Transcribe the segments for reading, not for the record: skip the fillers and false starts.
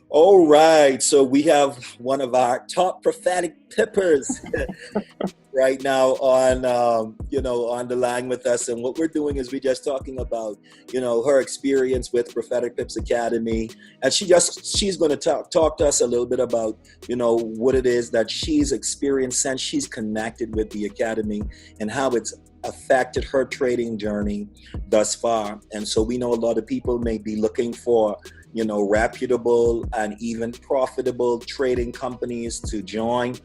All right, so we have one of our top prophetic pippers right now on, on the line with us, and what we're doing is we just talking about, her experience with Prophetic Pips Academy, and she's going to talk to us a little bit about, what it is that she's experienced since she's connected with the academy and how it's affected her trading journey thus far. And so we know a lot of people may be looking for reputable and even profitable trading companies to join.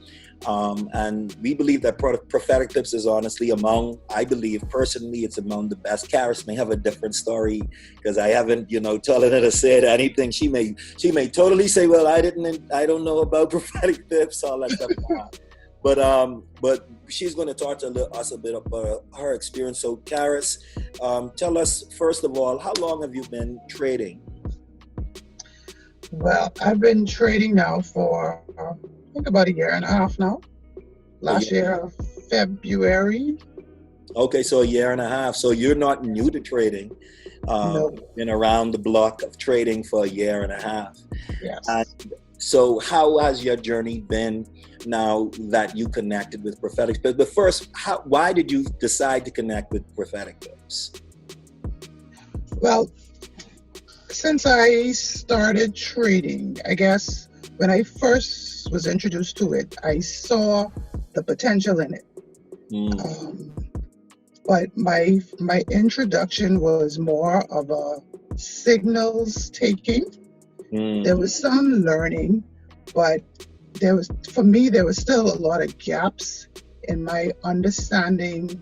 And we believe that Prophetic Tips is honestly I believe personally, it's among the best. Karis may have a different story because I haven't, telling her to say anything. She may totally say, well, I don't know about Prophetic Tips, all that stuff. But she's going to talk to us a bit about her experience. So Karis, tell us, first of all, how long have you been trading? Well, I've been trading now for I think about a year and a half now. Last year, February. Okay, so a year and a half. So you're not new to trading. No. Been around the block of trading for a year and a half. Yes. And so how has your journey been now that you connected with Prophetic? But first, why did you decide to connect with Prophetic Tips? Well, since I started trading, I guess when I first was introduced to it, I saw the potential in it. But my introduction was more of a signals taking. There was some learning, but there was still a lot of gaps in my understanding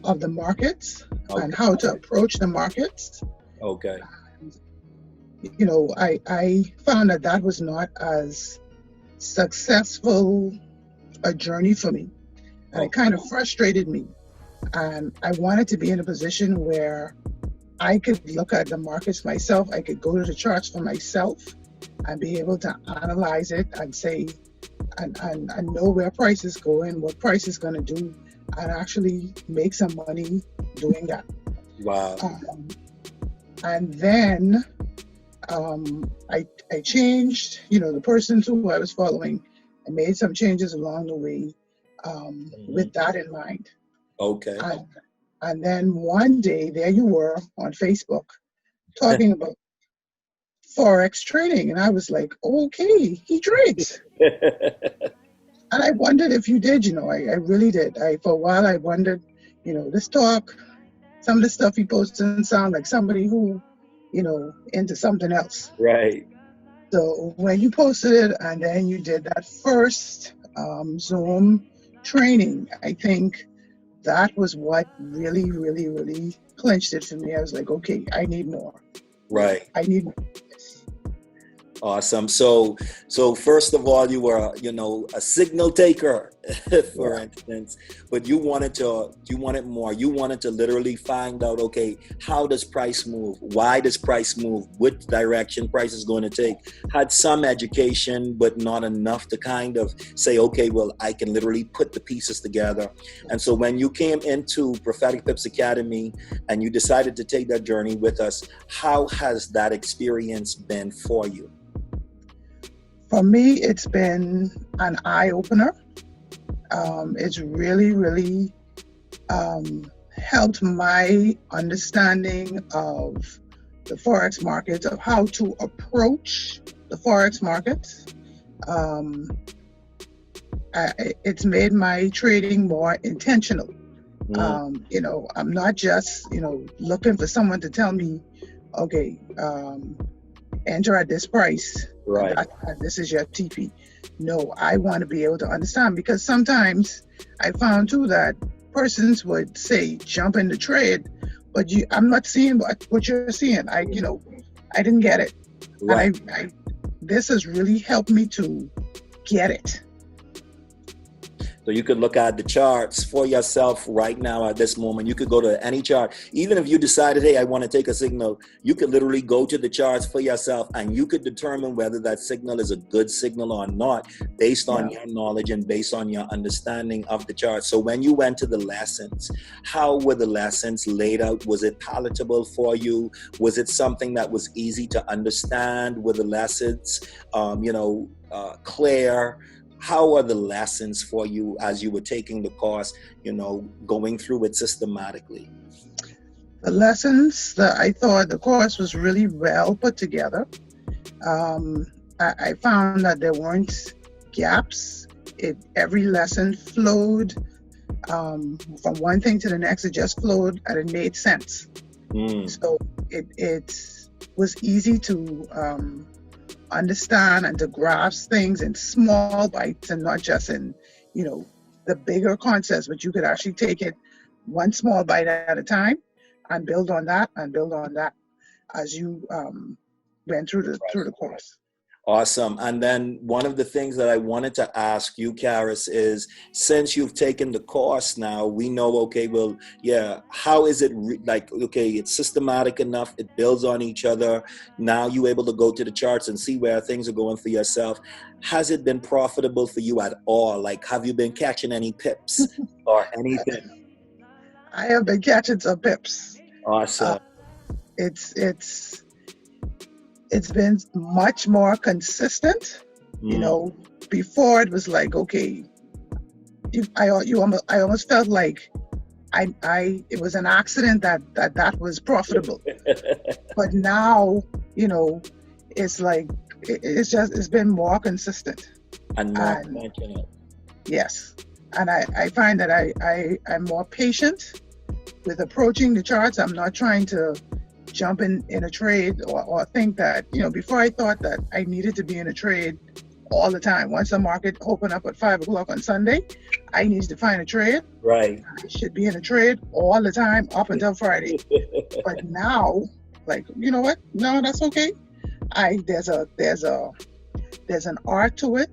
of the markets and how to approach the markets. Okay. I found that was not as successful a journey for me. And it kind of frustrated me. And I wanted to be in a position where I could look at the markets myself. I could go to the charts for myself and be able to analyze it and say, and know where price is going, what price is going to do, and actually make some money doing that. Wow. And then I changed, the persons who I was following. I made some changes along the way with that in mind. Okay. And then one day, there you were on Facebook talking about Forex trading. And I was like, okay, he trades. And I wondered if you did, I really did. For a while, I wondered, this talk, some of the stuff he posted sound like somebody who, into something else. Right. So when you posted it and then you did that first Zoom training, I think that was what really, really, really clinched it for me. I was like, okay, I need more. Right. I need more. Awesome. So first of all, you were, a signal taker, for instance, but you wanted more. You wanted to literally find out, okay, how does price move? Why does price move? Which direction price is going to take? Had some education, but not enough to kind of say, okay, well, I can literally put the pieces together. And so when you came into Prophetic Pips Academy and you decided to take that journey with us, how has that experience been for you? For me, it's been an eye-opener. It's really, really helped my understanding of the Forex markets, of how to approach the Forex markets. It's made my trading more intentional. I'm not just, looking for someone to tell me, okay, enter at this price. Right. This is your TP. No, I want to be able to understand, because sometimes I found too that persons would say jump in the trade, but I'm not seeing what you're seeing. I didn't get it. Right. And this has really helped me to get it. So you could look at the charts for yourself right now at this moment. You could go to any chart. Even if you decided, hey, I want to take a signal, you could literally go to the charts for yourself and you could determine whether that signal is a good signal or not based on your knowledge and based on your understanding of the chart. So when you went to the lessons, how were the lessons laid out? Was it palatable for you? Was it something that was easy to understand? Were the lessons, clear? How are the lessons for you as you were taking the course, going through it systematically? The lessons that I thought the course was really well put together. I found that there weren't gaps. Every lesson flowed from one thing to the next. It just flowed and it made sense. So it was easy to understand and to grasp things in small bites and not just in, the bigger concepts, but you could actually take it one small bite at a time and build on that as you went through the course. Awesome. And then one of the things that I wanted to ask you, Karis, is since you've taken the course now, we know, okay, well, yeah, how is it it's systematic enough, it builds on each other. Now you're able to go to the charts and see where things are going for yourself. Has it been profitable for you at all? Like, have you been catching any pips or anything? I have been catching some pips. Awesome. It's been much more consistent. Before it was like, okay, I almost felt like it was an accident that was profitable. But now, it's like it's been more consistent and more mentioned. Yes, and I find that I'm more patient with approaching the charts. I'm not trying to jump in a trade or think that, before I thought that I needed to be in a trade all the time. Once the market opened up at 5 o'clock on Sunday, I needed to find a trade. Right. I should be in a trade all the time up until Friday. But now, like, you know what? No, that's okay. There's an art to it.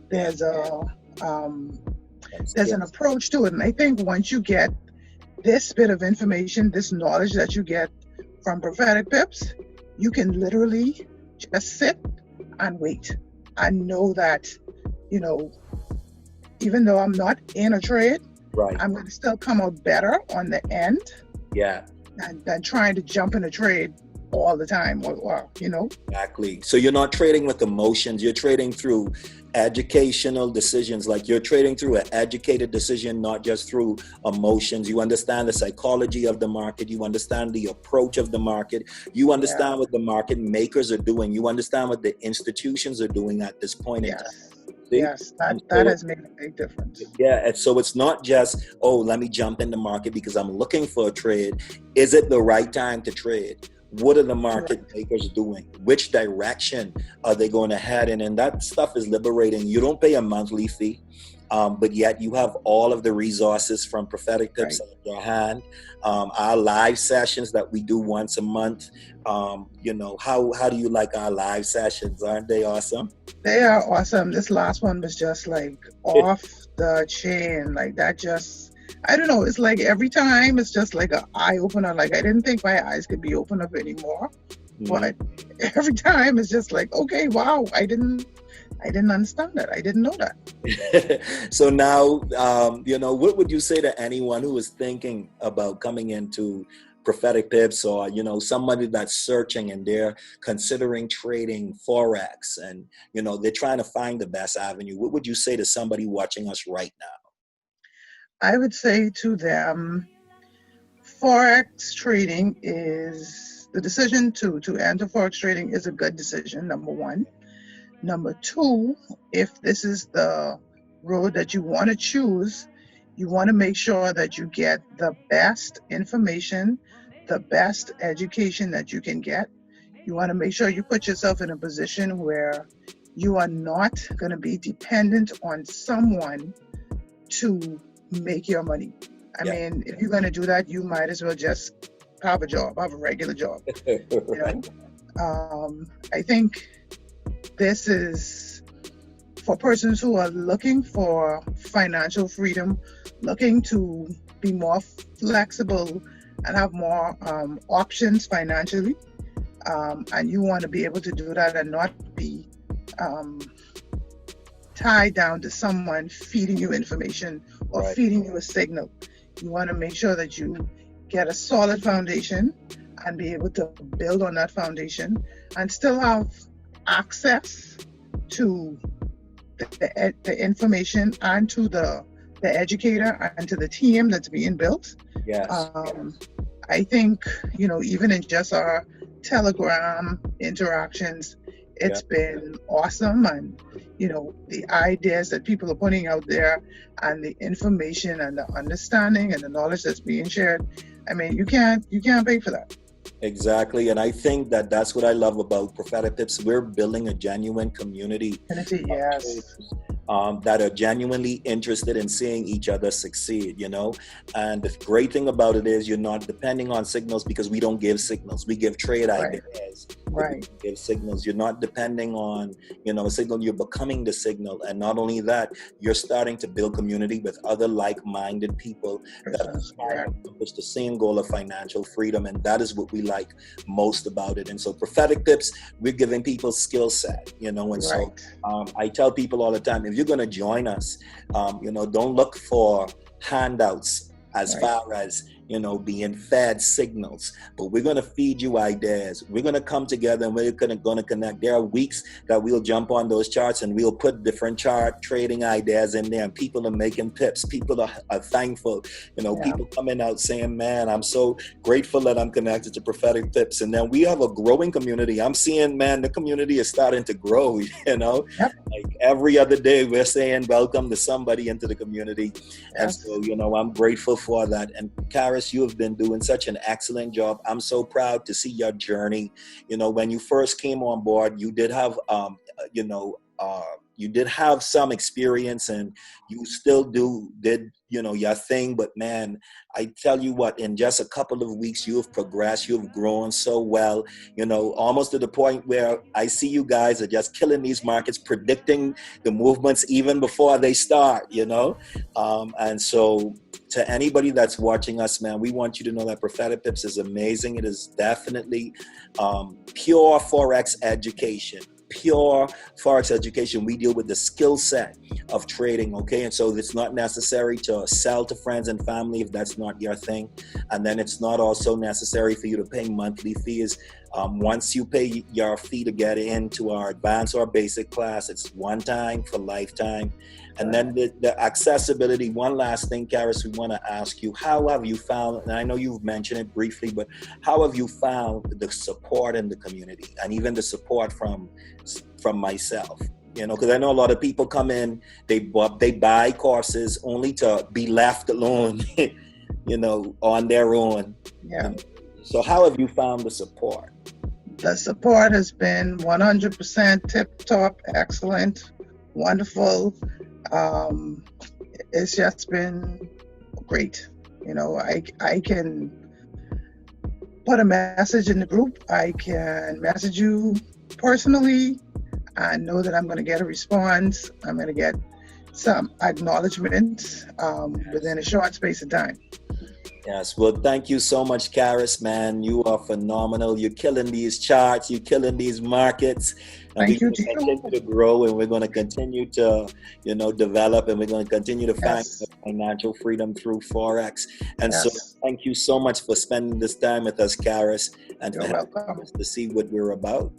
There's an approach to it. And I think once you get this bit of information, this knowledge that you get from Prophetic Pips, you can literally just sit and wait and know that, even though I'm not in a trade, right, I'm going to still come out better on the end. Yeah. Than trying to jump in a trade all the time, Exactly. So you're not trading with emotions. You're trading through educational decisions. Like you're trading through an educated decision, not just through emotions. You understand the psychology of the market. You understand the approach of the market. You understand what the market makers are doing. You understand what the institutions are doing at this point in time. See? Yes, that has made a big difference. Yeah, and so it's not just, let me jump in the market because I'm looking for a trade. Is it the right time to trade? What are the market makers doing? Which direction are they going to head in? And that stuff is liberating. You don't pay a monthly fee, but yet you have all of the resources from Prophetic Pips in your hand. Our live sessions that we do once a month. How do you like our live sessions? Aren't they awesome? They are awesome. This last one was just like off the chain. Like that just, I don't know. It's like every time it's just like an eye opener. Like I didn't think my eyes could be opened up anymore. But every time it's just like, okay, wow, I didn't understand that. I didn't know that. So now, what would you say to anyone who is thinking about coming into Prophetic Pips, or somebody that's searching and they're considering trading Forex and they're trying to find the best avenue? What would you say to somebody watching us right now? I would say to them, Forex trading is the decision to enter Forex trading is a good decision, number one. Number two, if this is the road that you want to choose, you want to make sure that you get the best information, the best education that you can get. You want to make sure you put yourself in a position where you are not going to be dependent on someone to make your money. I mean, if you're going to do that, you might as well just have a regular job. I think this is for persons who are looking for financial freedom, looking to be more flexible and have more options financially, and you want to be able to do that and not be tied down to someone feeding you information or Right. feeding you a signal. You want to make sure that you get a solid foundation and be able to build on that foundation and still have access to the information and to the educator and to the team that's being built. Yes. I think, even in just our Telegram interactions, it's been awesome. And, the ideas that people are putting out there and the information and the understanding and the knowledge that's being shared. I mean, you can't pay for that. Exactly. And I think that that's what I love about Prophetic Pips. We're building a genuine community. Yes. That are genuinely interested in seeing each other succeed, And the great thing about it is you're not depending on signals, because we don't give signals. We give trade ideas. Right. We give signals. You're not depending on, a signal. You're becoming the signal. And not only that, you're starting to build community with other like-minded people that are accomplish the same goal of financial freedom. And that is what we like most about it. And so Prophetic Pips, we're giving people skill set, and so I tell people all the time, if you're going to join us, don't look for handouts as far as, being fed signals, but we're going to feed you ideas. We're going to come together and we're going to connect. There are weeks that we'll jump on those charts and we'll put different chart trading ideas in there, and people are making pips. People are thankful. People coming out saying, man, I'm so grateful that I'm connected to Prophetic Pips. And then we have a growing community. I'm seeing, man, the community is starting to grow, like every other day we're saying welcome to somebody into the community. And so, I'm grateful for that. And Karis, you have been doing such an excellent job. I'm so proud to see your journey. When you first came on board, you did have, you did have some experience, and you still did your thing. But man, I tell you what, in just a couple of weeks, you have progressed. You have grown so well, almost to the point where I see you guys are just killing these markets, predicting the movements even before they start, and so to anybody that's watching us, man, we want you to know that Prophetic Pips is amazing. It is definitely pure Forex education. Pure Forex education. We deal with the skill set of trading, okay? And so it's not necessary to sell to friends and family if that's not your thing. And then it's not also necessary for you to pay monthly fees. Once you pay your fee to get into our advanced or basic class, it's one time for lifetime. And then the accessibility. One last thing, Karis, we want to ask you, how have you found, and I know you've mentioned it briefly, but how have you found the support in the community and even the support from myself? Because I know a lot of people come in, they buy courses only to be left alone, on their own. Yeah. So how have you found the support? The support has been 100% tip-top, excellent, wonderful. It's just been great. I can put a message in the group. I can message you personally. I know that I'm going to get a response. I'm going to get some acknowledgement within a short space of time. Yes, well, thank you so much, Karis, man. You are phenomenal. You're killing these charts. You're killing these markets. And Thank you, we're going to continue to grow, and we're going to continue to, develop, and we're going to continue to find financial freedom through Forex. And so thank you so much for spending this time with us, Karis, and You're welcome. to see what we're about.